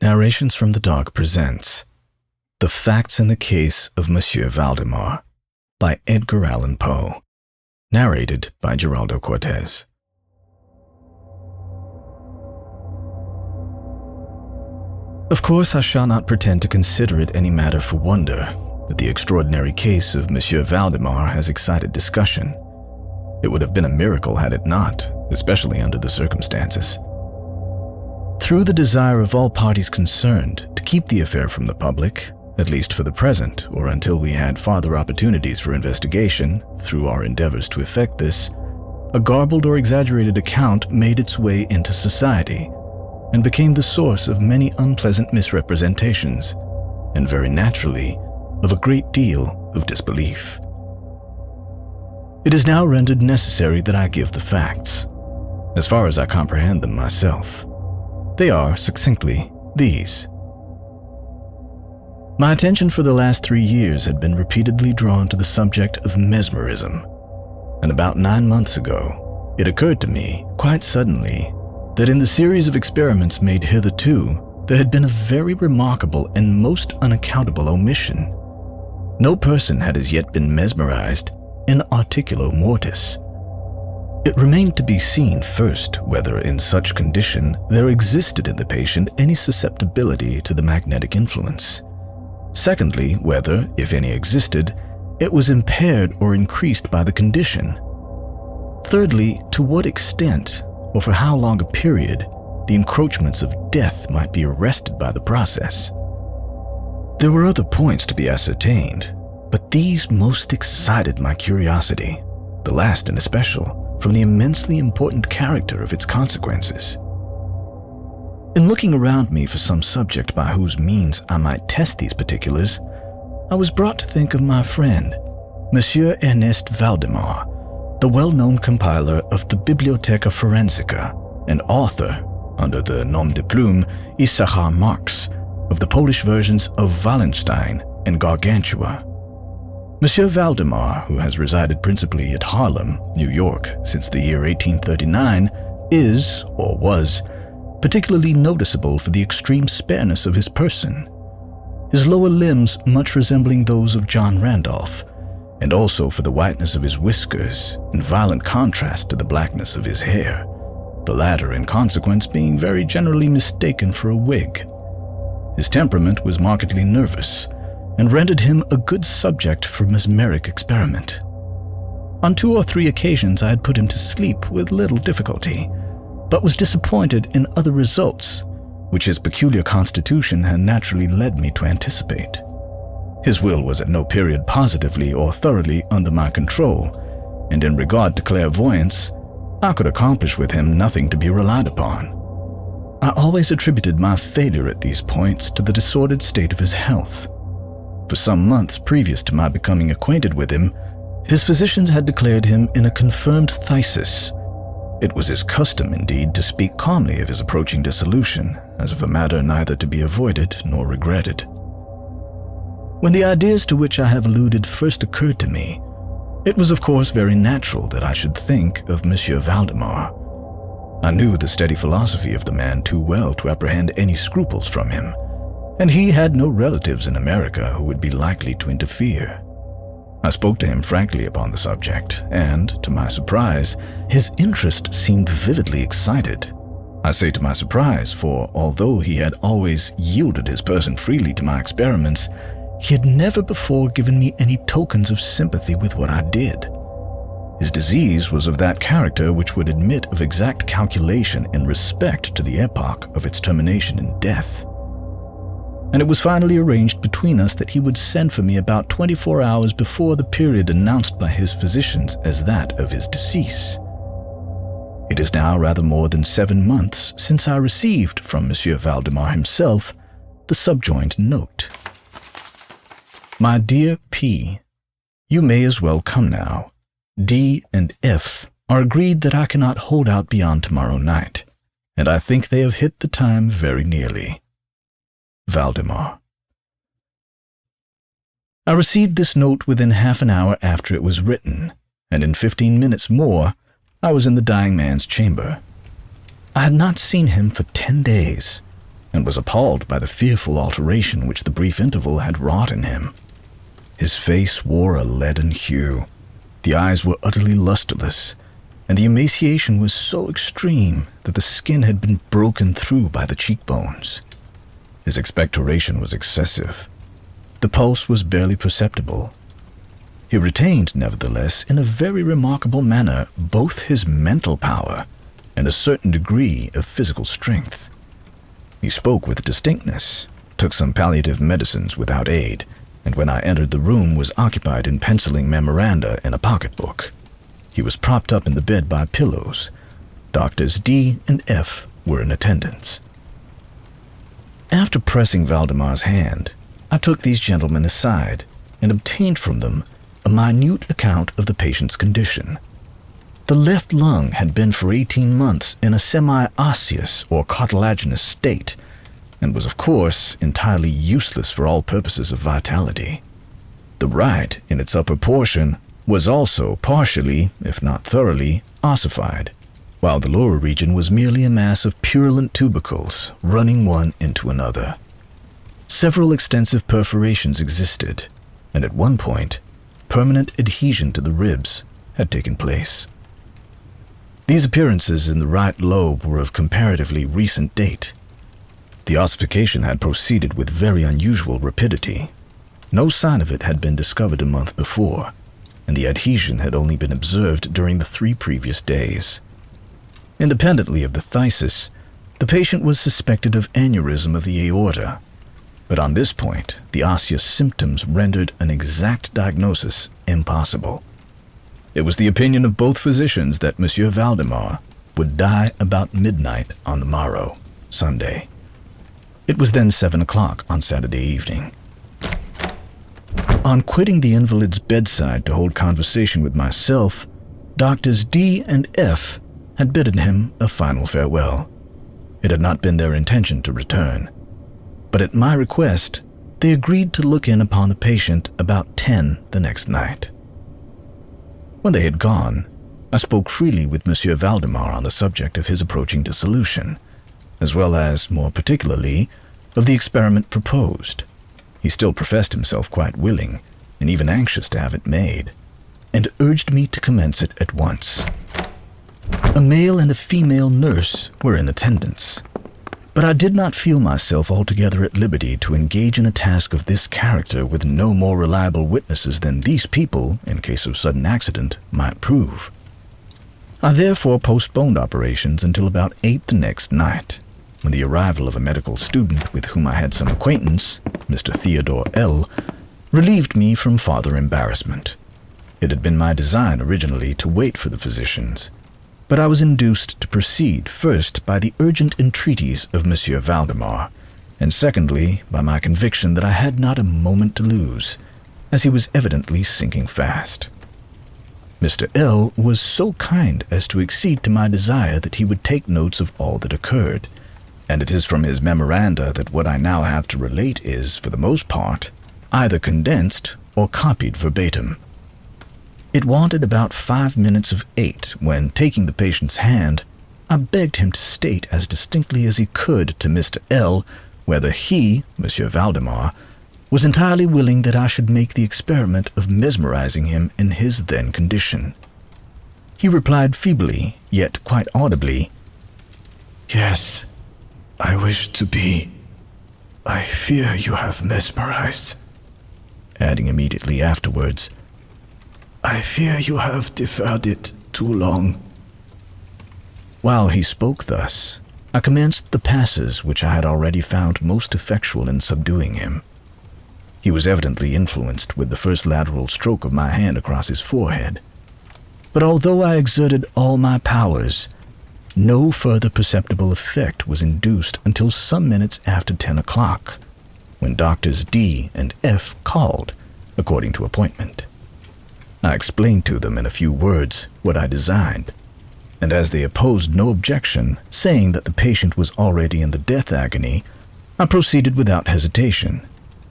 Narrations from the Dark presents The Facts in the Case of Monsieur Valdemar by Edgar Allan Poe, narrated by Geraldo Côrtes. Of course, I shall not pretend to consider it any matter for wonder that the extraordinary case of Monsieur Valdemar has excited discussion. It would have been a miracle had it not, especially under the circumstances. Through the desire of all parties concerned to keep the affair from the public, at least for the present, or until we had farther opportunities for investigation, through our endeavors to effect this, a garbled or exaggerated account made its way into society and became the source of many unpleasant misrepresentations, and very naturally, of a great deal of disbelief. It is now rendered necessary that I give the facts, as far as I comprehend them myself. They are, succinctly, these. My attention for the last 3 years had been repeatedly drawn to the subject of mesmerism, and about 9 months ago, it occurred to me, quite suddenly, that in the series of experiments made hitherto, there had been a very remarkable and most unaccountable omission. No person had as yet been mesmerized in articulo mortis. It remained to be seen first whether in such condition there existed in the patient any susceptibility to the magnetic influence. Secondly, whether, if any existed, it was impaired or increased by the condition. Thirdly, to what extent, or for how long a period, the encroachments of death might be arrested by the process. There were other points to be ascertained, but these most excited my curiosity, the last in especial, from the immensely important character of its consequences. In looking around me for some subject by whose means I might test these particulars, I was brought to think of my friend, Monsieur Ernest Valdemar, the well-known compiler of the Bibliotheca Forensica and author, under the nom de plume Issachar Marx, of the Polish versions of Wallenstein and Gargantua. Monsieur Valdemar, who has resided principally at Harlem, New York, since the year 1839, is, or was, particularly noticeable for the extreme spareness of his person, his lower limbs much resembling those of John Randolph, and also for the whiteness of his whiskers, in violent contrast to the blackness of his hair, the latter in consequence being very generally mistaken for a wig. His temperament was markedly nervous, and rendered him a good subject for mesmeric experiment. On 2 or 3 occasions I had put him to sleep with little difficulty, but was disappointed in other results, which his peculiar constitution had naturally led me to anticipate. His will was at no period positively or thoroughly under my control, and in regard to clairvoyance, I could accomplish with him nothing to be relied upon. I always attributed my failure at these points to the disordered state of his health. For some months previous to my becoming acquainted with him, his physicians had declared him in a confirmed phthisis. It was his custom, indeed, to speak calmly of his approaching dissolution, as of a matter neither to be avoided nor regretted. When the ideas to which I have alluded first occurred to me, it was of course very natural that I should think of Monsieur Valdemar. I knew the steady philosophy of the man too well to apprehend any scruples from him, and he had no relatives in America who would be likely to interfere. I spoke to him frankly upon the subject, and, to my surprise, his interest seemed vividly excited. I say to my surprise, for although he had always yielded his person freely to my experiments, he had never before given me any tokens of sympathy with what I did. His disease was of that character which would admit of exact calculation in respect to the epoch of its termination in death. And it was finally arranged between us that he would send for me about 24 hours before the period announced by his physicians as that of his decease. It is now rather more than 7 months since I received from Monsieur Valdemar himself the subjoined note. My dear P., you may as well come now. D and F are agreed that I cannot hold out beyond tomorrow night, and I think they have hit the time very nearly. Valdemar. I received this note within half an hour after it was written, and in 15 minutes more, I was in the dying man's chamber. I had not seen him for 10 days, and was appalled by the fearful alteration which the brief interval had wrought in him. His face wore a leaden hue, the eyes were utterly lusterless, and the emaciation was so extreme that the skin had been broken through by the cheekbones. His expectoration was excessive. The pulse was barely perceptible. He retained, nevertheless, in a very remarkable manner, both his mental power and a certain degree of physical strength. He spoke with distinctness, took some palliative medicines without aid, and when I entered the room was occupied in penciling memoranda in a pocketbook. He was propped up in the bed by pillows. Doctors D and F were in attendance. After pressing Valdemar's hand, I took these gentlemen aside and obtained from them a minute account of the patient's condition. The left lung had been for 18 months in a semi-osseous or cartilaginous state, and was of course entirely useless for all purposes of vitality. The right, in its upper portion, was also partially, if not thoroughly, ossified, while the lower region was merely a mass of purulent tubercles running one into another. Several extensive perforations existed, and at one point, permanent adhesion to the ribs had taken place. These appearances in the right lobe were of comparatively recent date. The ossification had proceeded with very unusual rapidity. No sign of it had been discovered a month before, and the adhesion had only been observed during the 3 previous days. Independently of the phthisis, the patient was suspected of aneurysm of the aorta, but on this point, the osseous symptoms rendered an exact diagnosis impossible. It was the opinion of both physicians that Monsieur Valdemar would die about midnight on the morrow, Sunday. It was then 7 o'clock on Saturday evening. On quitting the invalid's bedside to hold conversation with myself, Doctors D and F had bidden him a final farewell. It had not been their intention to return, but at my request, they agreed to look in upon the patient about 10 the next night. When they had gone, I spoke freely with Monsieur Valdemar on the subject of his approaching dissolution, as well as, more particularly, of the experiment proposed. He still professed himself quite willing, and even anxious to have it made, and urged me to commence it at once. A male and a female nurse were in attendance, but I did not feel myself altogether at liberty to engage in a task of this character with no more reliable witnesses than these people, in case of sudden accident, might prove. I therefore postponed operations until about 8 the next night, when the arrival of a medical student with whom I had some acquaintance, Mr. Theodore L., relieved me from farther embarrassment. It had been my design originally to wait for the physicians, but I was induced to proceed first by the urgent entreaties of Monsieur Valdemar, and secondly by my conviction that I had not a moment to lose, as he was evidently sinking fast. Mr. L. was so kind as to accede to my desire that he would take notes of all that occurred, and it is from his memoranda that what I now have to relate is, for the most part, either condensed or copied verbatim. It wanted about 5 minutes of 8 when, taking the patient's hand, I begged him to state as distinctly as he could to Mr. L. whether he, Monsieur Valdemar, was entirely willing that I should make the experiment of mesmerizing him in his then condition. He replied feebly, yet quite audibly, "Yes, I wish to be. I fear you have mesmerized," adding immediately afterwards, "I fear you have deferred it too long." While he spoke thus, I commenced the passes which I had already found most effectual in subduing him. He was evidently influenced with the first lateral stroke of my hand across his forehead, but although I exerted all my powers, no further perceptible effect was induced until some minutes after 10 o'clock, when Doctors D and F called, according to appointment. I explained to them in a few words what I designed, and as they opposed no objection, saying that the patient was already in the death agony, I proceeded without hesitation,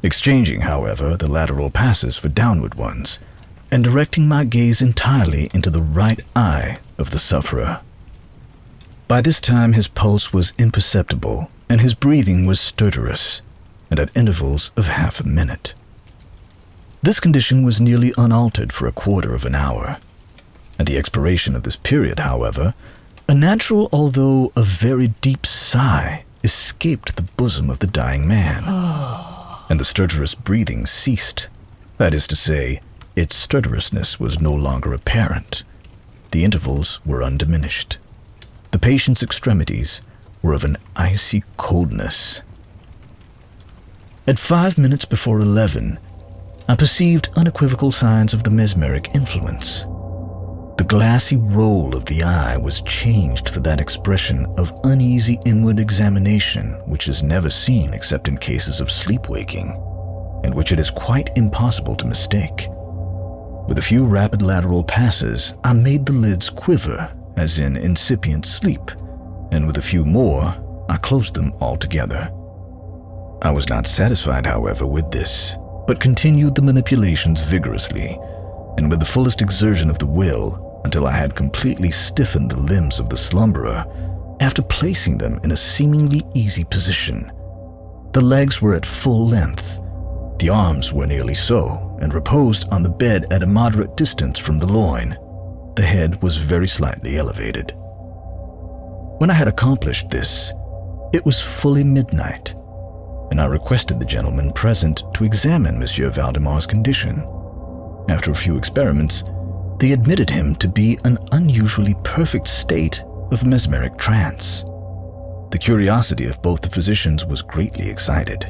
exchanging, however, the lateral passes for downward ones, and directing my gaze entirely into the right eye of the sufferer. By this time, his pulse was imperceptible, and his breathing was stertorous, and at intervals of half a minute. This condition was nearly unaltered for a quarter of an hour. At the expiration of this period, however, a natural, although a very deep sigh escaped the bosom of the dying man, and the stertorous breathing ceased. That is to say, its stertorousness was no longer apparent. The intervals were undiminished. The patient's extremities were of an icy coldness. At 5 minutes before 11, I perceived unequivocal signs of the mesmeric influence. The glassy roll of the eye was changed for that expression of uneasy inward examination which is never seen except in cases of sleep-waking, and which it is quite impossible to mistake. With a few rapid lateral passes, I made the lids quiver, as in incipient sleep, and with a few more, I closed them altogether. I was not satisfied, however, with this, but continued the manipulations vigorously, and with the fullest exertion of the will, until I had completely stiffened the limbs of the slumberer, after placing them in a seemingly easy position. The legs were at full length. The arms were nearly so, and reposed on the bed at a moderate distance from the loin. The head was very slightly elevated. When I had accomplished this, it was fully midnight, and I requested the gentlemen present to examine Monsieur Valdemar's condition. After a few experiments, they admitted him to be an unusually perfect state of mesmeric trance. The curiosity of both the physicians was greatly excited.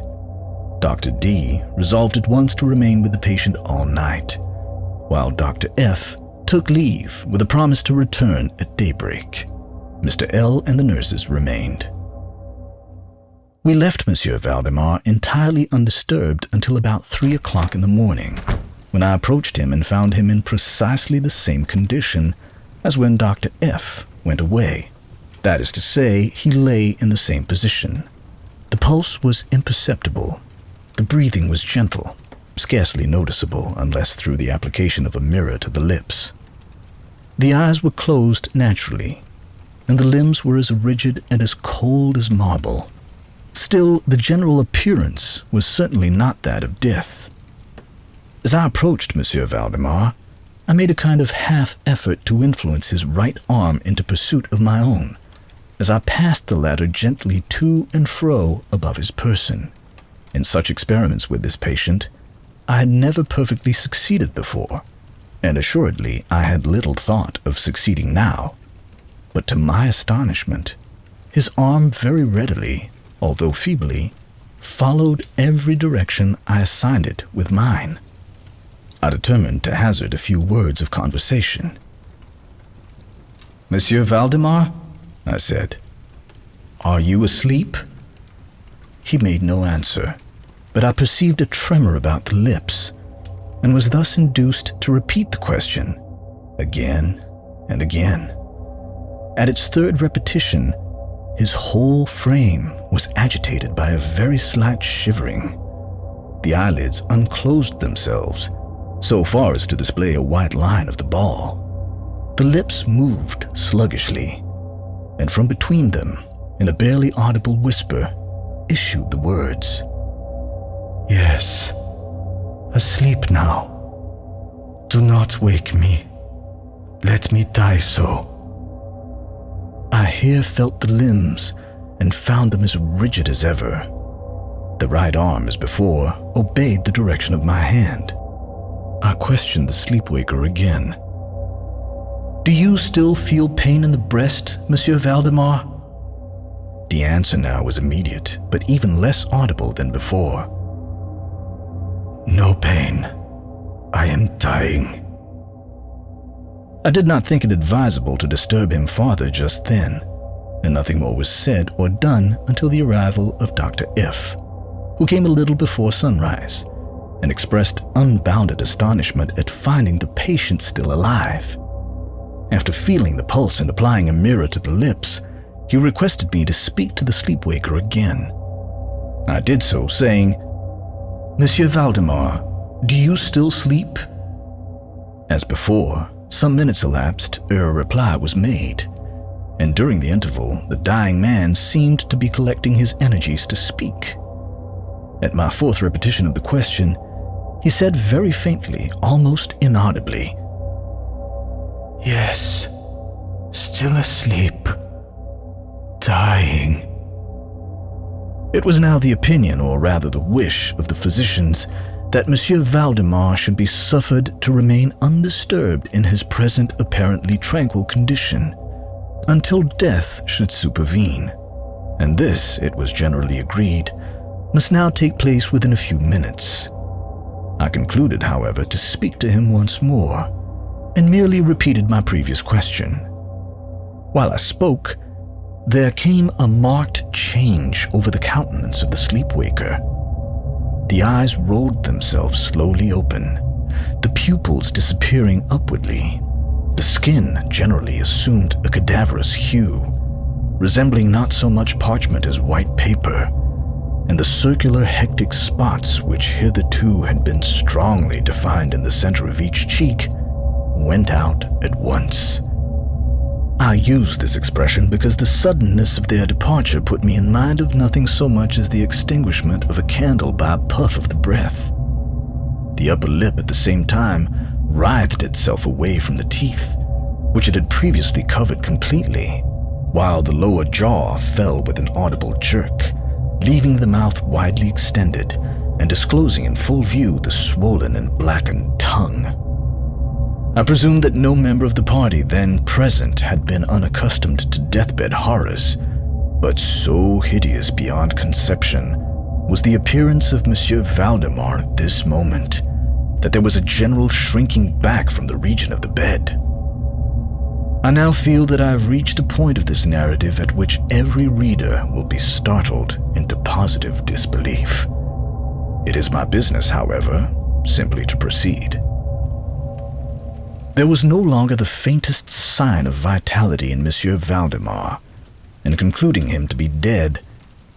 Dr. D resolved at once to remain with the patient all night, while Dr. F took leave with a promise to return at daybreak. Mr. L and the nurses remained. We left Monsieur Valdemar entirely undisturbed until about 3 o'clock in the morning, when I approached him and found him in precisely the same condition as when Dr. F went away. That is to say, he lay in the same position. The pulse was imperceptible. The breathing was gentle, scarcely noticeable unless through the application of a mirror to the lips. The eyes were closed naturally, and the limbs were as rigid and as cold as marble. Still, the general appearance was certainly not that of death. As I approached Monsieur Valdemar, I made a kind of half-effort to influence his right arm into pursuit of my own, as I passed the latter gently to and fro above his person. In such experiments with this patient, I had never perfectly succeeded before, and assuredly I had little thought of succeeding now. But to my astonishment, his arm very readily, although feebly, followed every direction I assigned it with mine. I determined to hazard a few words of conversation. "Monsieur Valdemar," I said, "are you asleep?" He made no answer, but I perceived a tremor about the lips, and was thus induced to repeat the question again and again. At its third repetition, his whole frame was agitated by a very slight shivering. The eyelids unclosed themselves, so far as to display a white line of the ball. The lips moved sluggishly, and from between them, in a barely audible whisper, issued the words, "Yes, asleep now. Do not wake me. Let me die so." I here felt the limbs and found them as rigid as ever. The right arm, as before, obeyed the direction of my hand. I questioned the sleepwaker again. "Do you still feel pain in the breast, Monsieur Valdemar?" The answer now was immediate, but even less audible than before. "No pain. I am dying." I did not think it advisable to disturb him farther just then, and nothing more was said or done until the arrival of Dr. F, who came a little before sunrise, and expressed unbounded astonishment at finding the patient still alive. After feeling the pulse and applying a mirror to the lips, he requested me to speak to the sleepwaker again. I did so, saying, "Monsieur Valdemar, do you still sleep?" As before, some minutes elapsed ere a reply was made, and during the interval, the dying man seemed to be collecting his energies to speak. At my fourth repetition of the question, he said very faintly, almost inaudibly, "Yes, still asleep, dying." It was now the opinion, or rather the wish, of the physicians that Monsieur Valdemar should be suffered to remain undisturbed in his present apparently tranquil condition until death should supervene, and this, it was generally agreed, must now take place within a few minutes. I concluded, however, to speak to him once more, and merely repeated my previous question. While I spoke, there came a marked change over the countenance of the sleepwaker. The eyes rolled themselves slowly open, the pupils disappearing upwardly. The skin generally assumed a cadaverous hue, resembling not so much parchment as white paper, and the circular hectic spots which hitherto had been strongly defined in the center of each cheek went out at once. I use this expression because the suddenness of their departure put me in mind of nothing so much as the extinguishment of a candle by a puff of the breath. The upper lip at the same time writhed itself away from the teeth, which it had previously covered completely, while the lower jaw fell with an audible jerk, leaving the mouth widely extended and disclosing in full view the swollen and blackened tongue. I presume that no member of the party then present had been unaccustomed to deathbed horrors, but so hideous beyond conception was the appearance of Monsieur Valdemar at this moment that there was a general shrinking back from the region of the bed. I now feel that I have reached a point of this narrative at which every reader will be startled into positive disbelief. It is my business, however, simply to proceed. There was no longer the faintest sign of vitality in Monsieur Valdemar, and concluding him to be dead,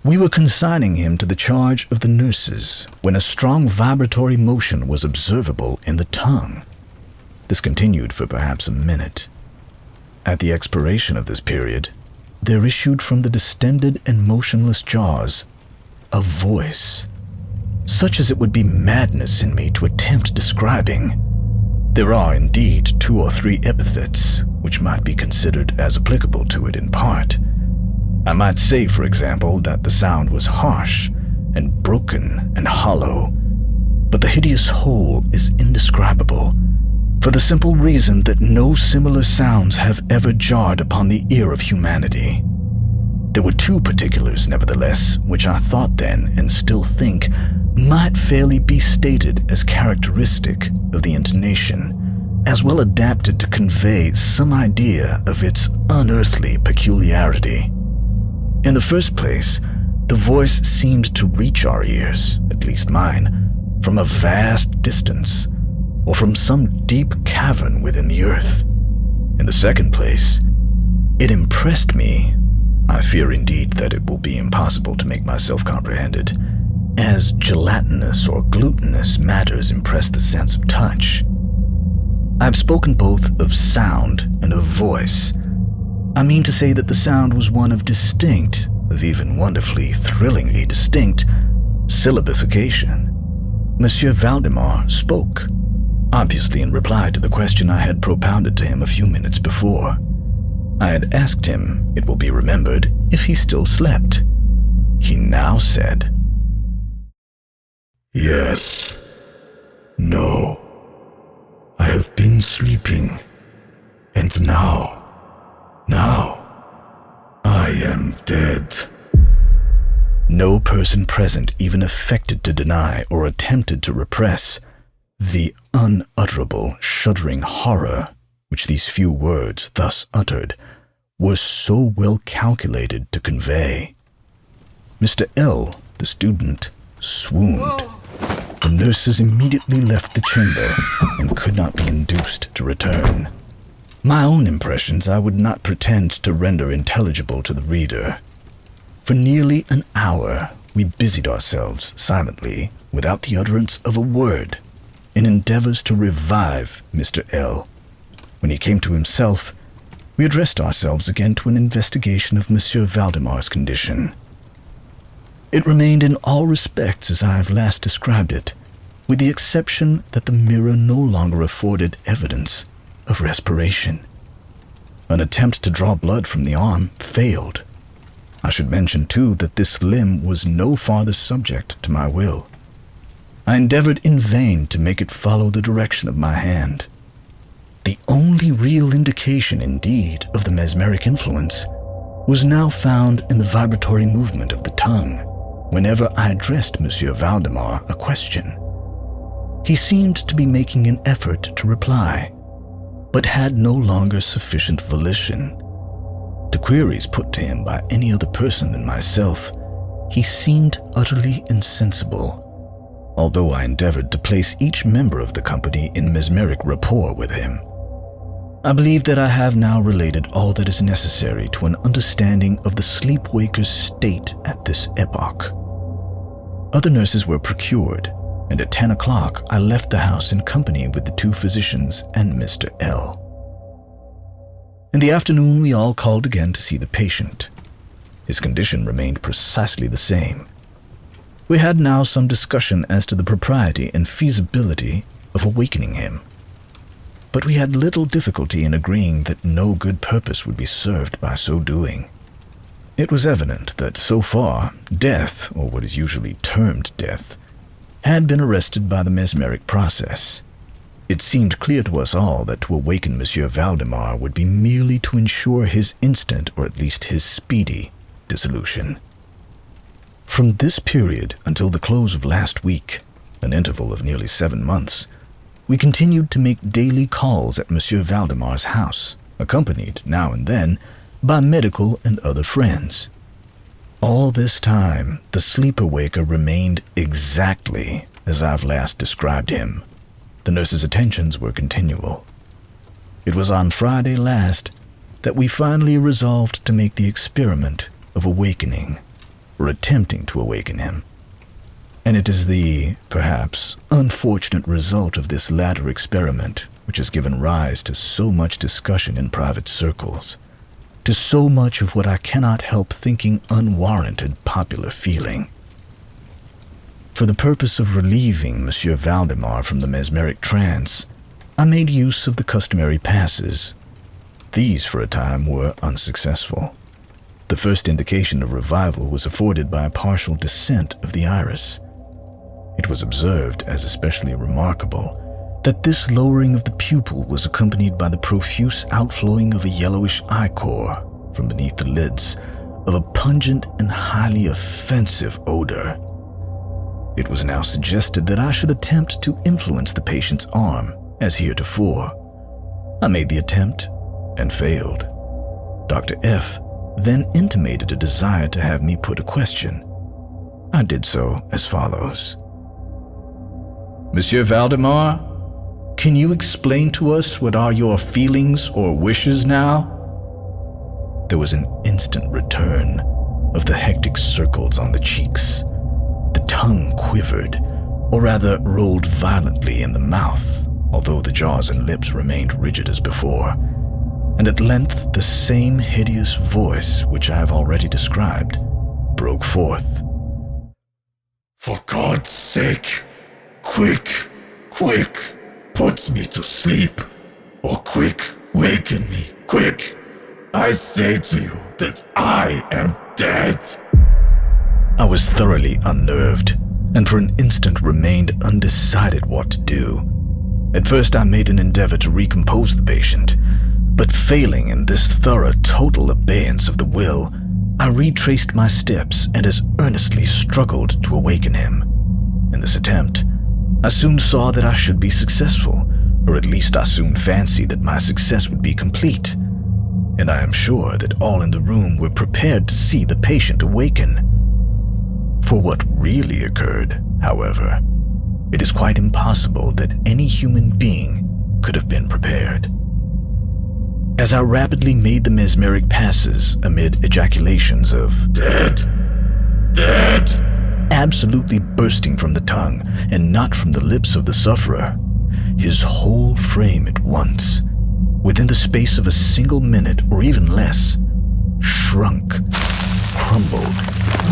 we were consigning him to the charge of the nurses when a strong vibratory motion was observable in the tongue. This continued for perhaps a minute. At the expiration of this period, there issued from the distended and motionless jaws a voice, such as it would be madness in me to attempt describing. There are indeed 2 or 3 epithets which might be considered as applicable to it in part. I might say, for example, that the sound was harsh and broken and hollow, but the hideous whole is indescribable, for the simple reason that no similar sounds have ever jarred upon the ear of humanity. There were 2 particulars, nevertheless, which I thought then, and still think, might fairly be stated as characteristic of the intonation, as well adapted to convey some idea of its unearthly peculiarity. In the first place, the voice seemed to reach our ears, at least mine, from a vast distance, or from some deep cavern within the earth. In the second place, it impressed me, I fear indeed that it will be impossible to make myself comprehended, as gelatinous or glutinous matters impress the sense of touch. I've spoken both of sound and of voice. I mean to say that the sound was one of distinct, of even wonderfully, thrillingly distinct, syllabification. Monsieur Valdemar spoke, obviously in reply to the question I had propounded to him a few minutes before. I had asked him, it will be remembered, if he still slept. He now said, "Yes. No. I have been sleeping. And now I am dead." No person present even affected to deny or attempted to repress the unutterable, shuddering horror which these few words thus uttered were so well calculated to convey. Mr. L., the student, swooned. The nurses immediately left the chamber and could not be induced to return. My own impressions I would not pretend to render intelligible to the reader. For nearly an hour we busied ourselves silently, without the utterance of a word, in endeavors to revive Mr. L. When he came to himself, we addressed ourselves again to an investigation of Monsieur Valdemar's condition. It remained in all respects as I have last described it, with the exception that the mirror no longer afforded evidence of respiration. An attempt to draw blood from the arm failed. I should mention, too, that this limb was no farther subject to my will. I endeavored in vain to make it follow the direction of my hand. The only real indication, indeed, of the mesmeric influence was now found in the vibratory movement of the tongue whenever I addressed Monsieur Valdemar a question. He seemed to be making an effort to reply, but had no longer sufficient volition. To queries put to him by any other person than myself, he seemed utterly insensible, although I endeavored to place each member of the company in mesmeric rapport with him. I believe that I have now related all that is necessary to an understanding of the sleepwaker's state at this epoch. Other nurses were procured, and at 10 o'clock I left the house in company with the 2 physicians and Mr. L. In the afternoon, we all called again to see the patient. His condition remained precisely the same. We had now some discussion as to the propriety and feasibility of awakening him, but we had little difficulty in agreeing that no good purpose would be served by so doing. It was evident that so far, death, or what is usually termed death, had been arrested by the mesmeric process. It seemed clear to us all that to awaken Monsieur Valdemar would be merely to ensure his instant, or at least his speedy, dissolution. From this period until the close of last week, an interval of nearly 7 months, we continued to make daily calls at Monsieur Valdemar's house, accompanied, now and then, by medical and other friends. All this time, the sleeper-waker remained exactly as I've last described him. The nurse's attentions were continual. It was on Friday last that we finally resolved to make the experiment of awakening, or attempting to awaken him. And it is the, perhaps, unfortunate result of this latter experiment which has given rise to so much discussion in private circles, to so much of what I cannot help thinking unwarranted popular feeling. For the purpose of relieving Monsieur Valdemar from the mesmeric trance, I made use of the customary passes. These, for a time, were unsuccessful. The first indication of revival was afforded by a partial descent of the iris. It was observed as especially remarkable that this lowering of the pupil was accompanied by the profuse outflowing of a yellowish ichor from beneath the lids of a pungent and highly offensive odor. It was now suggested that I should attempt to influence the patient's arm, as heretofore. I made the attempt and failed. Dr. F. then intimated a desire to have me put a question. I did so as follows. Monsieur Valdemar, can you explain to us what are your feelings or wishes now? There was an instant return of the hectic circles on the cheeks. The tongue quivered, or rather rolled violently in the mouth, although the jaws and lips remained rigid as before, and at length the same hideous voice which I have already described broke forth. For God's sake, quick, quick, put me to sleep, or quick, waken me, quick. I say to you that I am dead. I was thoroughly unnerved, and for an instant remained undecided what to do. At first I made an endeavor to recompose the patient, but failing in this thorough total abeyance of the will, I retraced my steps and as earnestly struggled to awaken him. In this attempt, I soon saw that I should be successful, or at least I soon fancied that my success would be complete, and I am sure that all in the room were prepared to see the patient awaken. For what really occurred, however, it is quite impossible that any human being could have been prepared. As I rapidly made the mesmeric passes amid ejaculations of "Dead! Dead!" absolutely bursting from the tongue and not from the lips of the sufferer, his whole frame at once, within the space of a single minute or even less, shrunk, crumbled,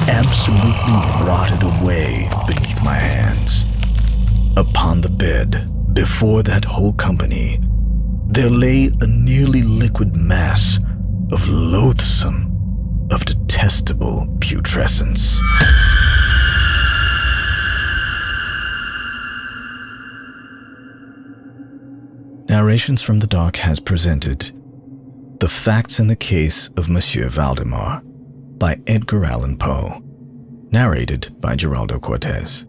absolutely rotted away beneath my hands. Upon the bed, before that whole company, there lay a nearly liquid mass of loathsome, of detestable putrescence. Narrations from the Dark has presented The Facts in the Case of Monsieur Valdemar by Edgar Allan Poe, narrated by Geraldo Côrtes.